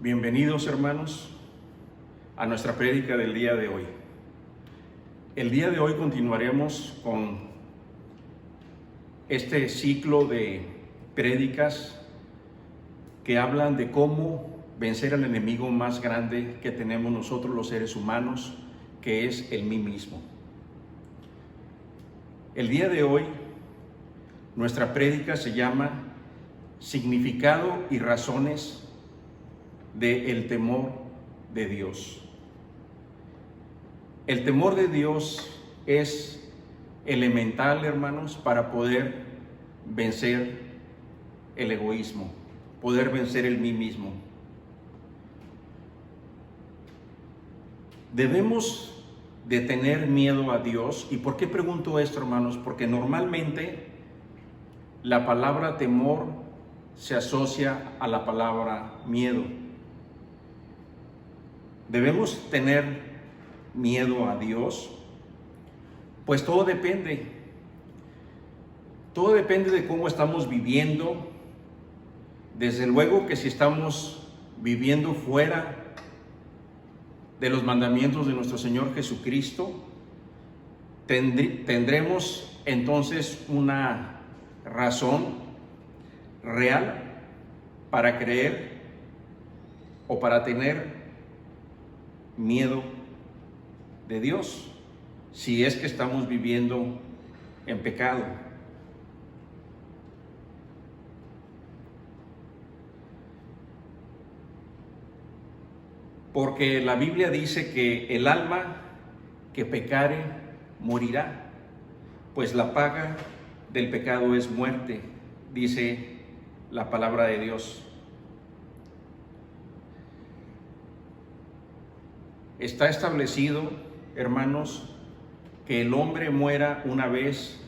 Bienvenidos, hermanos, a nuestra prédica del día de hoy. El día de hoy continuaremos con este ciclo de prédicas que hablan de cómo vencer al enemigo más grande que tenemos nosotros los seres humanos, que es el mí mismo. El día de hoy, nuestra prédica se llama Significado y razones del temor de Dios. El temor de Dios es elemental, hermanos, para poder vencer el egoísmo, poder vencer el mí mismo. Debemos de tener miedo a Dios. ¿Y por qué pregunto esto, hermanos? Porque normalmente la palabra temor se asocia a la palabra miedo. ¿Debemos tener miedo a Dios? Pues todo depende. Todo depende de cómo estamos viviendo. Desde luego que si estamos viviendo fuera de los mandamientos de nuestro Señor Jesucristo, tendremos entonces una razón real para creer o para tener miedo de Dios, si es que estamos viviendo en pecado. Porque la Biblia dice que el alma que pecare morirá, pues la paga del pecado es muerte, dice la palabra de Dios. Está establecido, hermanos, que el hombre muera una vez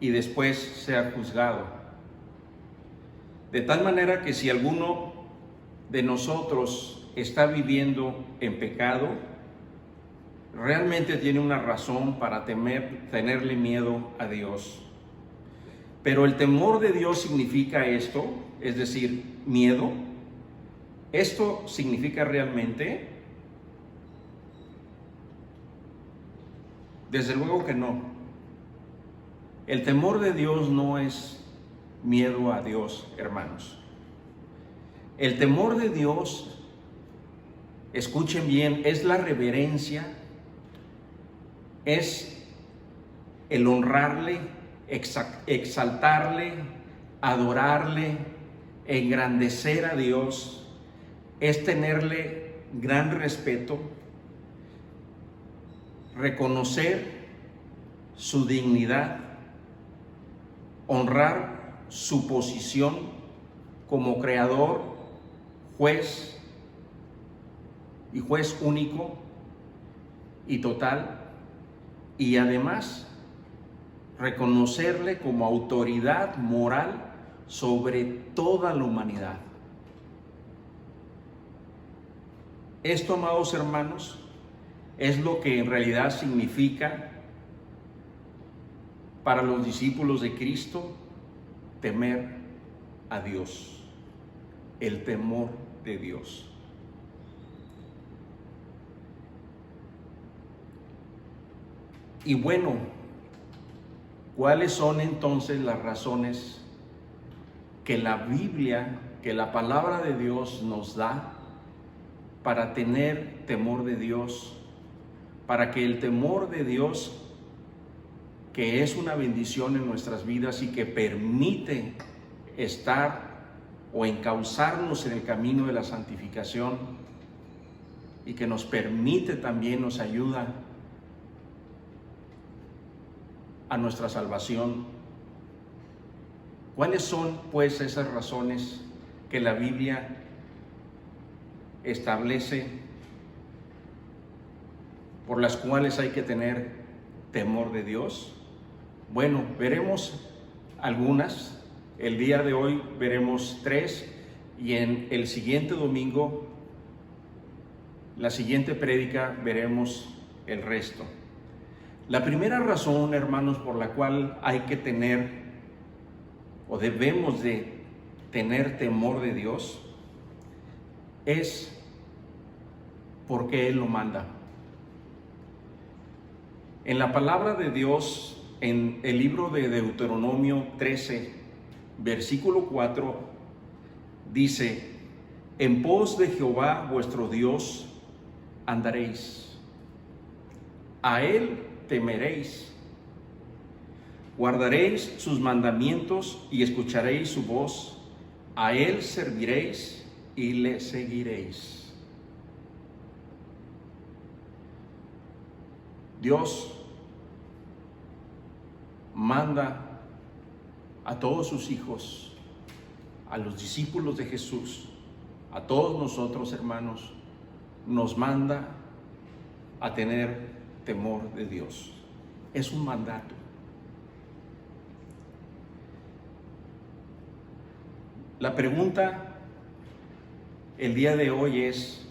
y después sea juzgado. De tal manera que si alguno de nosotros está viviendo en pecado, realmente tiene una razón para tenerle miedo a Dios. Pero el temor de Dios significa esto, es decir, miedo. ¿Esto significa realmente? Desde luego que no. El temor de Dios no es miedo a Dios, hermanos. El temor de Dios, escuchen bien, es la reverencia, es el honrarle, exaltarle, adorarle, engrandecer a Dios, es tenerle gran respeto, reconocer su dignidad, honrar su posición como creador, juez y juez único y total, y además reconocerle como autoridad moral sobre toda la humanidad. Esto, amados hermanos, es lo que en realidad significa para los discípulos de Cristo temer a Dios, el temor de Dios. Y bueno, ¿cuáles son entonces las razones que la Biblia, que la palabra de Dios nos da para tener temor de Dios? Para que el temor de Dios, que es una bendición en nuestras vidas y que permite estar o encauzarnos en el camino de la santificación y que nos permite también, nos ayuda a nuestra salvación. ¿Cuáles son pues esas razones que la Biblia establece por las cuales hay que tener temor de Dios? Bueno, veremos algunas. El día de hoy veremos 3 y en el siguiente domingo, la siguiente prédica, veremos el resto. La primera razón, hermanos, por la cual hay que tener o debemos de tener temor de Dios es porque Él lo manda. En la palabra de Dios, en el libro de Deuteronomio 13, versículo 4, dice: en pos de Jehová vuestro Dios andaréis, a Él temeréis, guardaréis sus mandamientos y escucharéis su voz, a Él serviréis y le seguiréis. Dios manda a todos sus hijos, a los discípulos de Jesús, a todos nosotros, hermanos, nos manda a tener temor de Dios. Es un mandato. La pregunta el día de hoy es: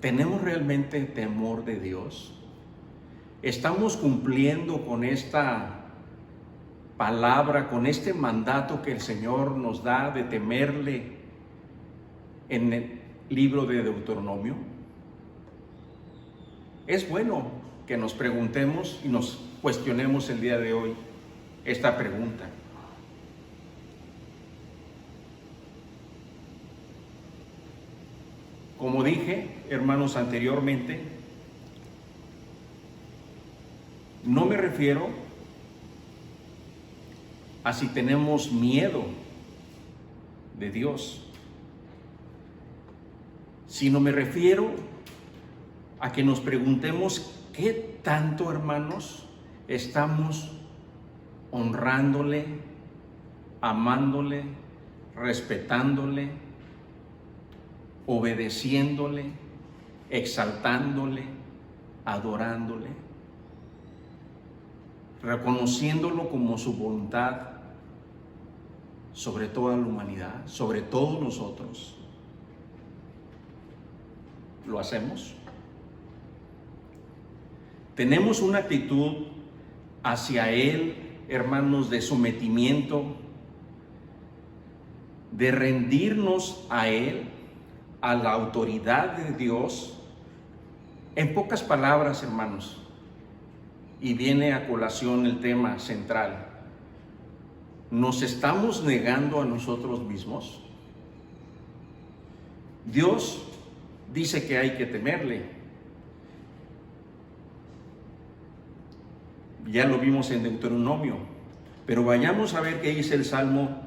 ¿tenemos realmente temor de Dios? ¿Estamos cumpliendo con esta palabra, con este mandato que el Señor nos da de temerle en el libro de Deuteronomio? Es bueno que nos preguntemos y nos cuestionemos el día de hoy esta pregunta. Como dije, hermanos, anteriormente, no me refiero a si tenemos miedo de Dios, sino me refiero a que nos preguntemos qué tanto, hermanos, estamos honrándole, amándole, respetándole, obedeciéndole, exaltándole, adorándole, reconociéndolo como su voluntad sobre toda la humanidad, sobre todos nosotros. ¿Lo hacemos? ¿Tenemos una actitud hacia Él, hermanos, de sometimiento, de rendirnos a Él, a la autoridad de Dios? En pocas palabras, hermanos, y viene a colación el tema central, ¿nos estamos negando a nosotros mismos? Dios dice que hay que temerle. Ya lo vimos en Deuteronomio, pero vayamos a ver qué dice el Salmo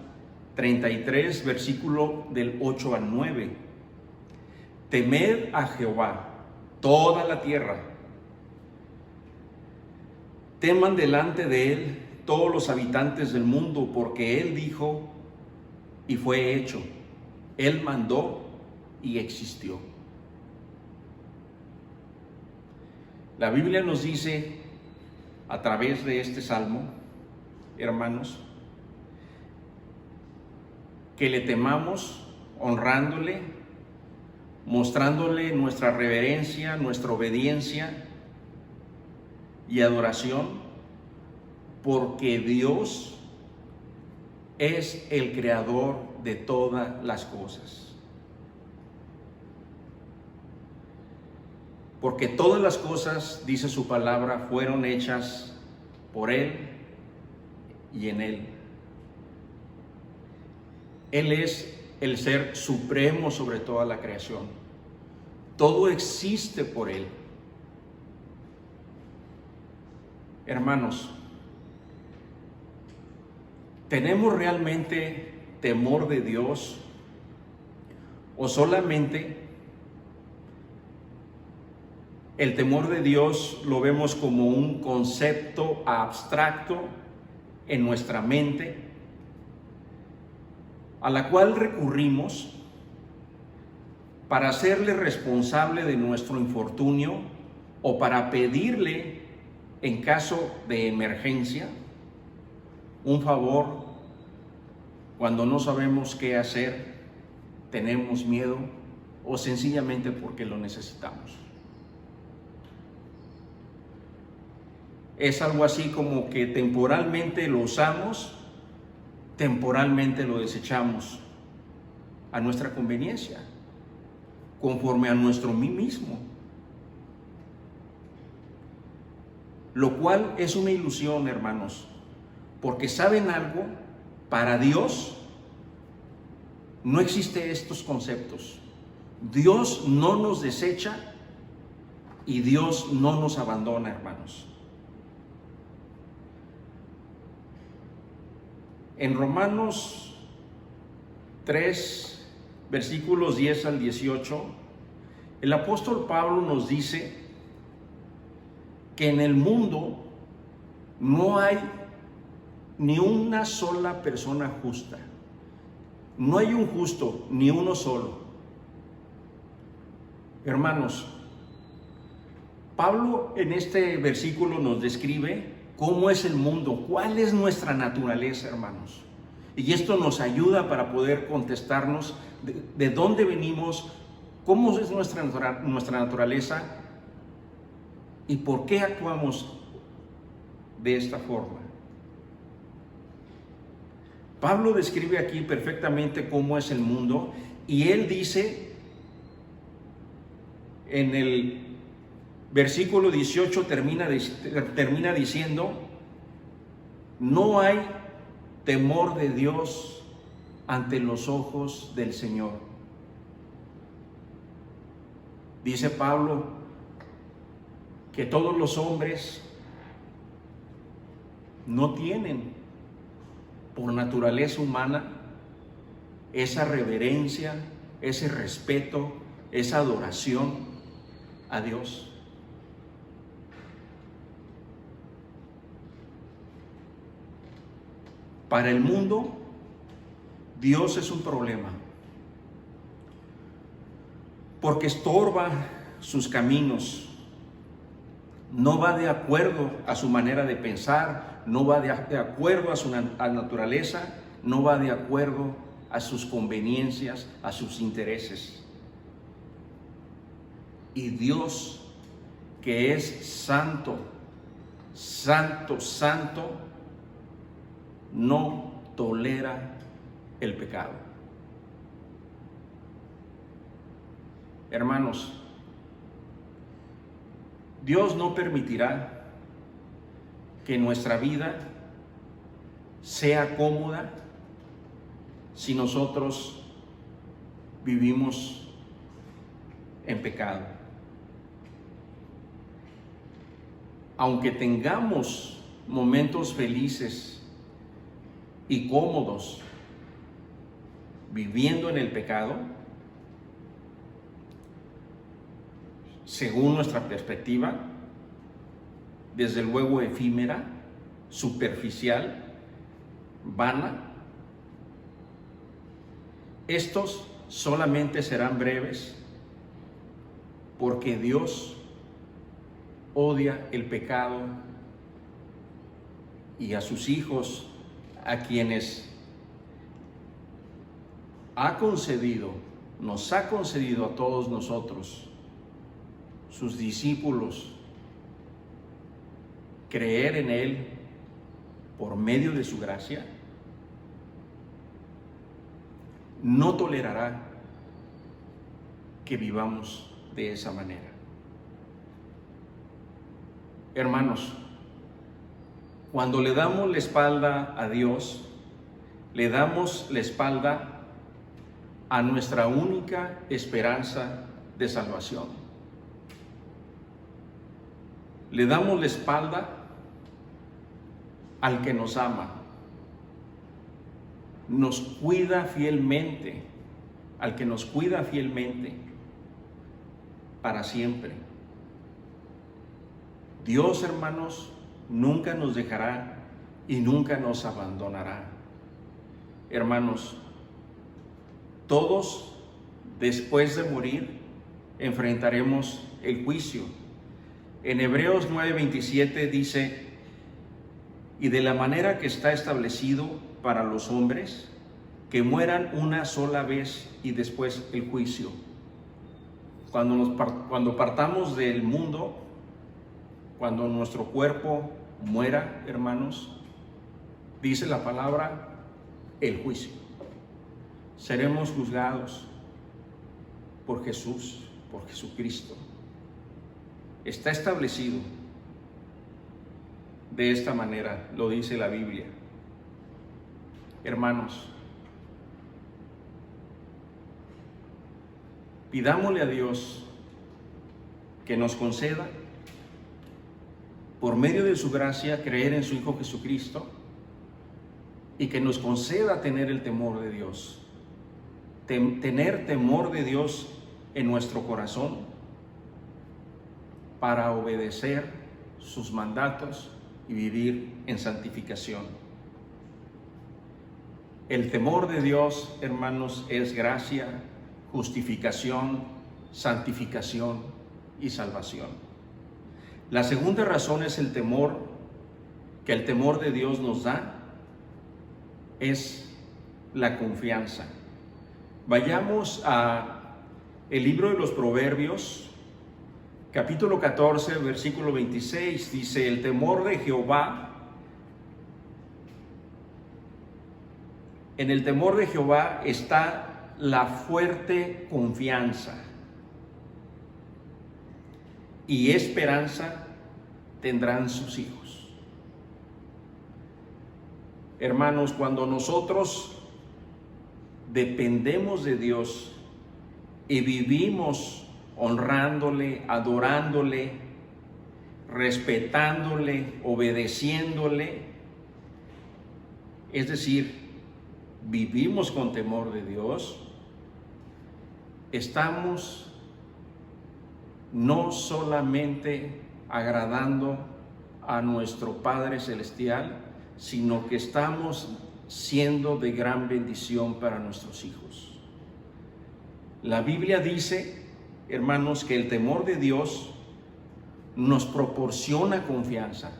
33, versículo del 8 al 9. Temed a Jehová toda la tierra, teman delante de Él todos los habitantes del mundo, porque Él dijo y fue hecho, Él mandó y existió. La Biblia nos dice a través de este salmo, hermanos, que le temamos honrándole, mostrándole nuestra reverencia, nuestra obediencia y adoración, porque Dios es el creador de todas las cosas. Porque todas las cosas, dice su palabra, fueron hechas por Él y en Él. Él es el ser supremo sobre toda la creación. Todo existe por Él. Hermanos, ¿tenemos realmente temor de Dios o solamente el temor de Dios lo vemos como un concepto abstracto en nuestra mente, a la cual recurrimos para hacerle responsable de nuestro infortunio o para pedirle, en caso de emergencia, un favor cuando no sabemos qué hacer, tenemos miedo o sencillamente porque lo necesitamos? Es algo así como que temporalmente lo usamos, temporalmente lo desechamos. a nuestra conveniencia, conforme a nuestro mí mismo. Lo cual es una ilusión, hermanos, porque ¿saben algo? Para Dios no existen estos conceptos. Dios no nos desecha y Dios no nos abandona, hermanos. En Romanos 3, versículos 10 al 18, el apóstol Pablo nos dice que en el mundo no hay ni una sola persona justa. No hay un justo, ni uno solo. Hermanos, Pablo en este versículo nos describe cómo es el mundo, cuál es nuestra naturaleza, hermanos. Y esto nos ayuda para poder contestarnos de dónde venimos, cómo es nuestra naturaleza y por qué actuamos de esta forma. Pablo describe aquí perfectamente cómo es el mundo y él dice en el versículo 18 termina diciendo: no hay temor de Dios ante los ojos del Señor. Dice Pablo que todos los hombres no tienen por naturaleza humana esa reverencia, ese respeto, esa adoración a Dios. Para el mundo, Dios es un problema, porque estorba sus caminos, no va de acuerdo a su manera de pensar, no va de acuerdo a su naturaleza, no va de acuerdo a sus conveniencias, a sus intereses. Y Dios, que es santo, santo, santo, no tolera el pecado. Hermanos, Dios no permitirá que nuestra vida sea cómoda si nosotros vivimos en pecado. Aunque tengamos momentos felices y cómodos viviendo en el pecado, según nuestra perspectiva, desde luego efímera, superficial, vana, estos solamente serán breves, porque Dios odia el pecado y a sus hijos, a quienes nos ha concedido a todos nosotros, sus discípulos, creer en Él por medio de su gracia, no tolerará que vivamos de esa manera. Hermanos, cuando le damos la espalda a Dios, le damos la espalda a nuestra única esperanza de salvación. Le damos la espalda al que nos ama, nos cuida fielmente, al que nos cuida fielmente para siempre. Dios, hermanos, nunca nos dejará y nunca nos abandonará. Hermanos, todos después de morir enfrentaremos el juicio. En Hebreos 9:27 dice: y de la manera que está establecido para los hombres, que mueran una sola vez y después el juicio. Cuando partamos del mundo, cuando nuestro cuerpo muera, hermanos, dice la palabra, el juicio. seremos juzgados por Jesús, por Jesucristo. Está establecido de esta manera, lo dice la Biblia. Hermanos, pidámosle a Dios que nos conceda, por medio de su gracia, creer en su Hijo Jesucristo, y que nos conceda tener el temor de Dios, tener temor de Dios en nuestro corazón para obedecer sus mandatos y vivir en santificación. El temor de Dios, hermanos, es gracia, justificación, santificación y salvación. La segunda razón es el temor, que el temor de Dios nos da, es la confianza. Vayamos a el libro de los Proverbios, capítulo 14, versículo 26, dice: el temor de Jehová, en el temor de Jehová está la fuerte confianza, y esperanza tendrán sus hijos. Hermanos, cuando nosotros dependemos de Dios y vivimos honrándole, adorándole, respetándole, obedeciéndole, es decir, vivimos con temor de Dios, estamos no solamente agradando a nuestro Padre Celestial, sino que estamos siendo de gran bendición para nuestros hijos. La Biblia dice, hermanos, que el temor de Dios nos proporciona confianza.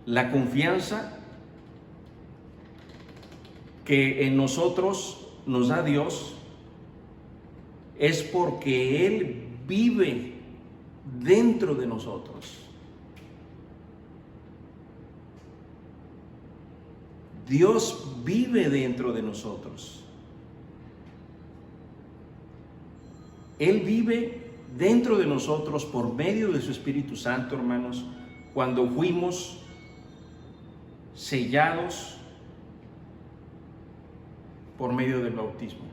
La confianza que en nosotros nos da Dios es porque Él vive dentro de nosotros. Dios vive dentro de nosotros. Él vive dentro de nosotros por medio de su Espíritu Santo, hermanos, cuando fuimos sellados por medio del bautismo.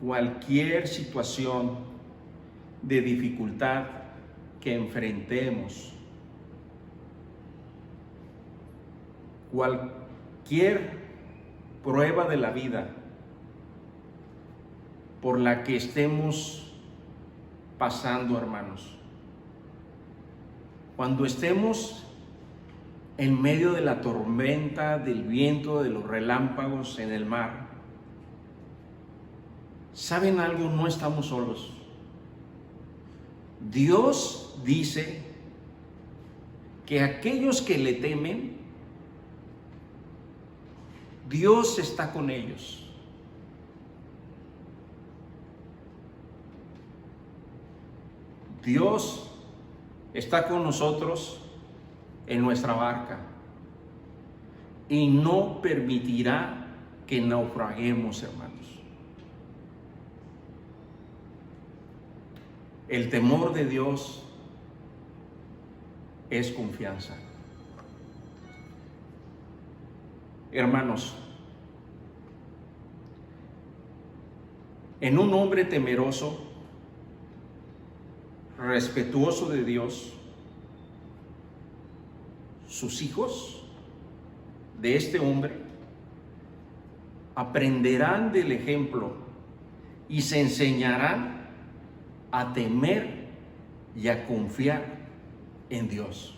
Cualquier situación de dificultad que enfrentemos, cualquier prueba de la vida por la que estemos pasando, hermanos, cuando estemos en medio de la tormenta, del viento, de los relámpagos en el mar, ¿saben algo? No estamos solos. Dios dice que aquellos que le temen, Dios está con ellos. Dios está con nosotros en nuestra barca y no permitirá que naufraguemos, hermanos. El temor de Dios es confianza. Hermanos, en un hombre temeroso, respetuoso de Dios, sus hijos de este hombre aprenderán del ejemplo y se enseñarán a temer y a confiar en Dios.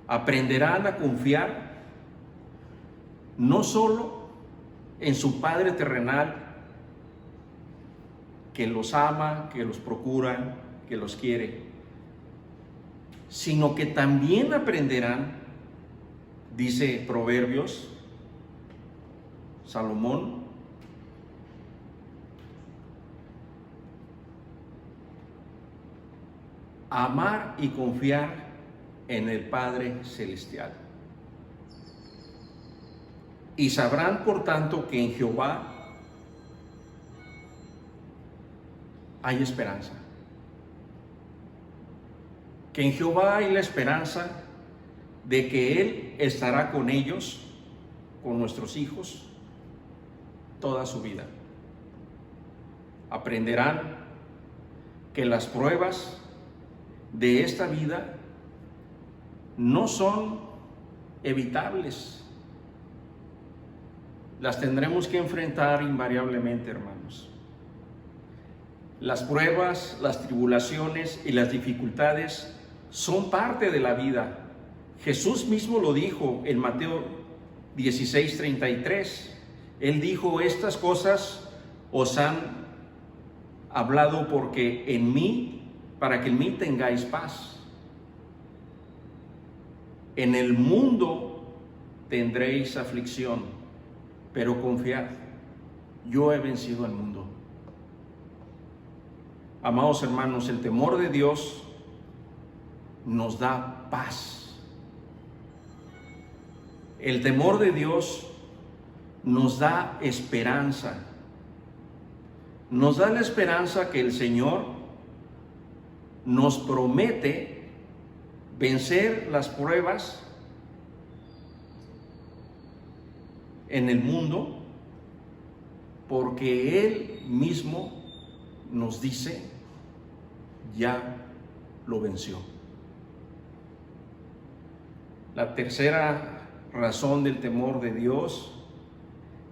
Aprenderán a confiar no solo en su Padre terrenal, que los ama, que los procura, que los quiere, sino que también aprenderán, dice Proverbios, Salomón, a amar y confiar en el Padre Celestial. Y sabrán por tanto que en Jehová hay esperanza. Que en Jehová hay la esperanza de que Él estará con ellos, con nuestros hijos, toda su vida. Aprenderán que las pruebas de esta vida no son evitables. Las tendremos que enfrentar invariablemente, hermanos. Las pruebas, las tribulaciones y las dificultades son parte de la vida. Jesús mismo lo dijo en Mateo 16:33. Él dijo: estas cosas os han hablado porque en mí, para que en mí tengáis paz. En el mundo tendréis aflicción, pero confiad, yo he vencido al mundo. Amados hermanos, el temor de Dios nos da paz. El temor de Dios nos da esperanza. Nos da la esperanza que el Señor nos promete vencer las pruebas en el mundo, porque Él mismo nos dice: ya lo venció. La tercera razón del temor de Dios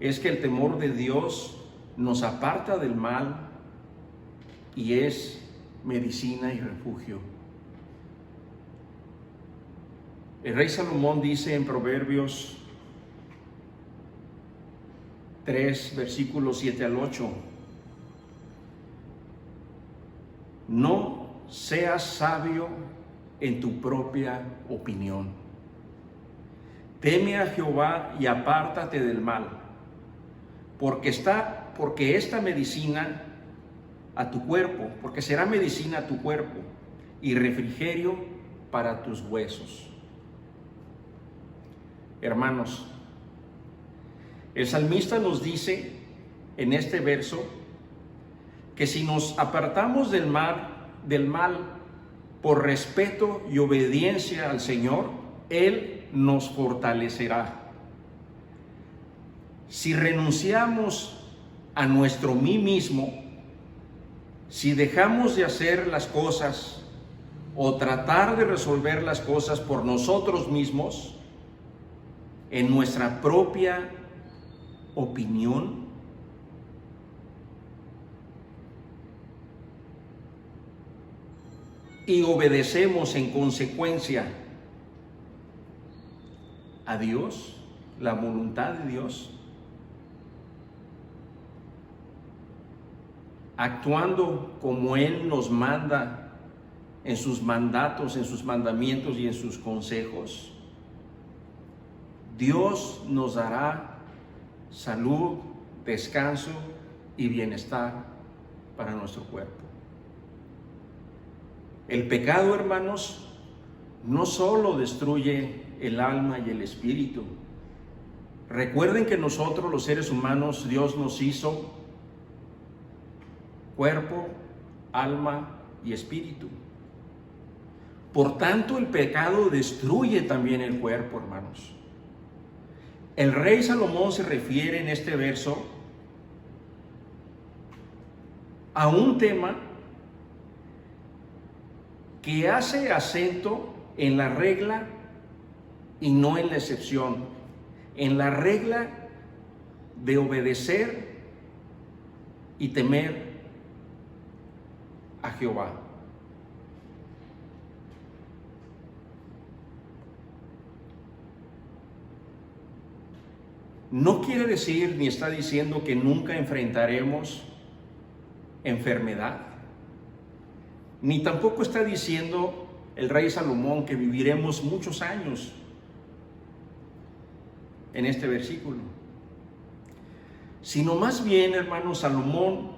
es que el temor de Dios nos aparta del mal y es medicina y refugio. El rey Salomón dice en Proverbios 3, versículos 7 al 8: no seas sabio en tu propia opinión. Teme a Jehová y apártate del mal, porque esta medicina a tu cuerpo, porque será medicina a tu cuerpo y refrigerio para tus huesos. Hermanos, el salmista nos dice en este verso que si nos apartamos del mal por respeto y obediencia al Señor, Él nos fortalecerá. Si renunciamos a nuestro mí mismo, si dejamos de hacer las cosas o tratar de resolver las cosas por nosotros mismos, en nuestra propia opinión, y obedecemos en consecuencia a Dios, la voluntad de Dios, actuando como Él nos manda en sus mandatos, en sus mandamientos y en sus consejos, Dios nos dará salud, descanso y bienestar para nuestro cuerpo. El pecado, hermanos, no solo destruye el alma y el espíritu. Recuerden que nosotros, los seres humanos, Dios nos hizo cuerpo, alma y espíritu. Por tanto, el pecado destruye también el cuerpo, hermanos. El rey Salomón se refiere en este verso a un tema que hace acento en la regla y no en la excepción, en la regla de obedecer y temer a Jehová. No quiere decir ni está diciendo que nunca enfrentaremos enfermedad, ni tampoco está diciendo el rey Salomón que viviremos muchos años en este versículo, sino más bien, hermano, Salomón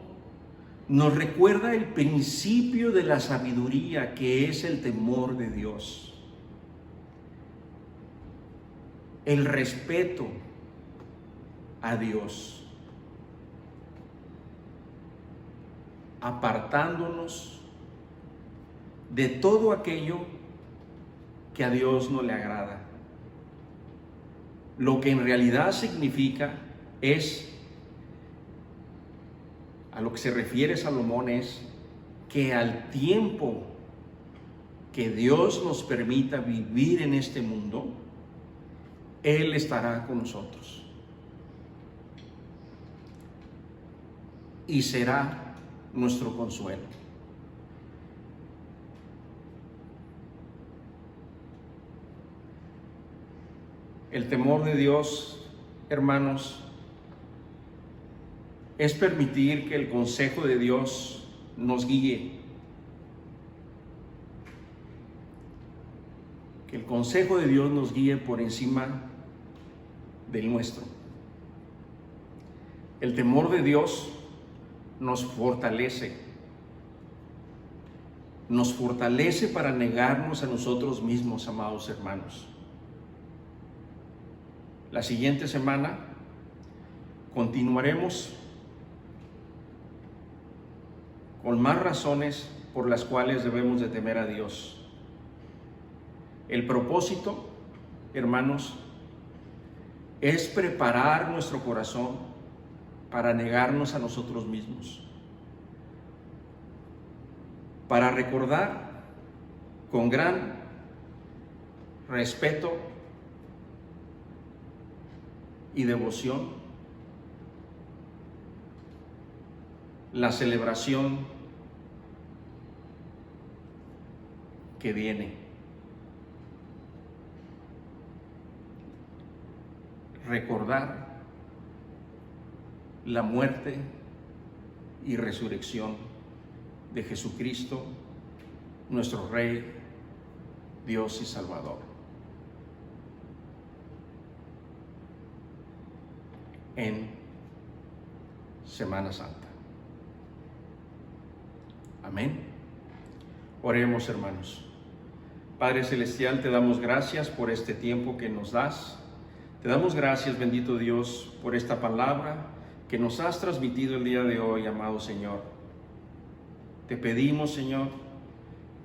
nos recuerda el principio de la sabiduría, que es el temor de Dios, el respeto a Dios, apartándonos de todo aquello que a Dios no le agrada. Lo que en realidad significa es, a lo que se refiere Salomón, es que al tiempo que Dios nos permita vivir en este mundo, Él estará con nosotros y será nuestro consuelo. El temor de Dios, hermanos, es permitir que el consejo de Dios nos guíe. Que el consejo de Dios nos guíe por encima del nuestro. El temor de Dios nos fortalece para negarnos a nosotros mismos, amados hermanos. La siguiente semana continuaremos con más razones por las cuales debemos de temer a Dios. El propósito, hermanos, es preparar nuestro corazón para negarnos a nosotros mismos, para recordar con gran respeto y devoción la celebración que viene. Recordar la muerte y resurrección de Jesucristo, nuestro Rey, Dios y Salvador. En Semana Santa. Amén. Oremos, hermanos. Padre Celestial, te damos gracias por este tiempo que nos das. Te damos gracias, bendito Dios, por esta palabra que nos has transmitido el día de hoy, amado Señor. Te pedimos, Señor,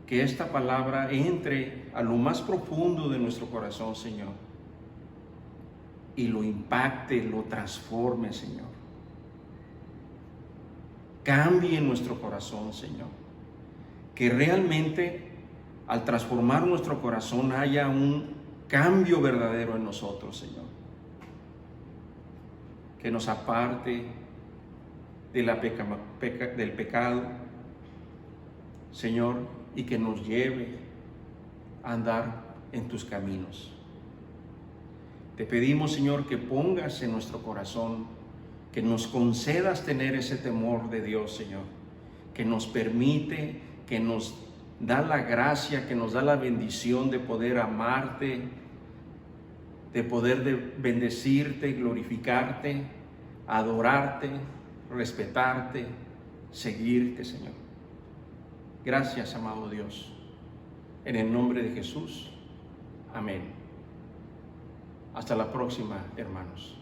que esta palabra entre a lo más profundo de nuestro corazón, Señor, y lo impacte, lo transforme, Señor. Cambie nuestro corazón, Señor. Que realmente al transformar nuestro corazón haya un cambio verdadero en nosotros, Señor. Que nos aparte de del pecado, Señor, y que nos lleve a andar en tus caminos. Te pedimos, Señor, que pongas en nuestro corazón, que nos concedas tener ese temor de Dios, Señor, que nos permite, que nos da la gracia, que nos da la bendición de poder amarte, de poder bendecirte, glorificarte, adorarte, respetarte, seguirte, Señor. Gracias, amado Dios. En el nombre de Jesús. Amén. Hasta la próxima, hermanos.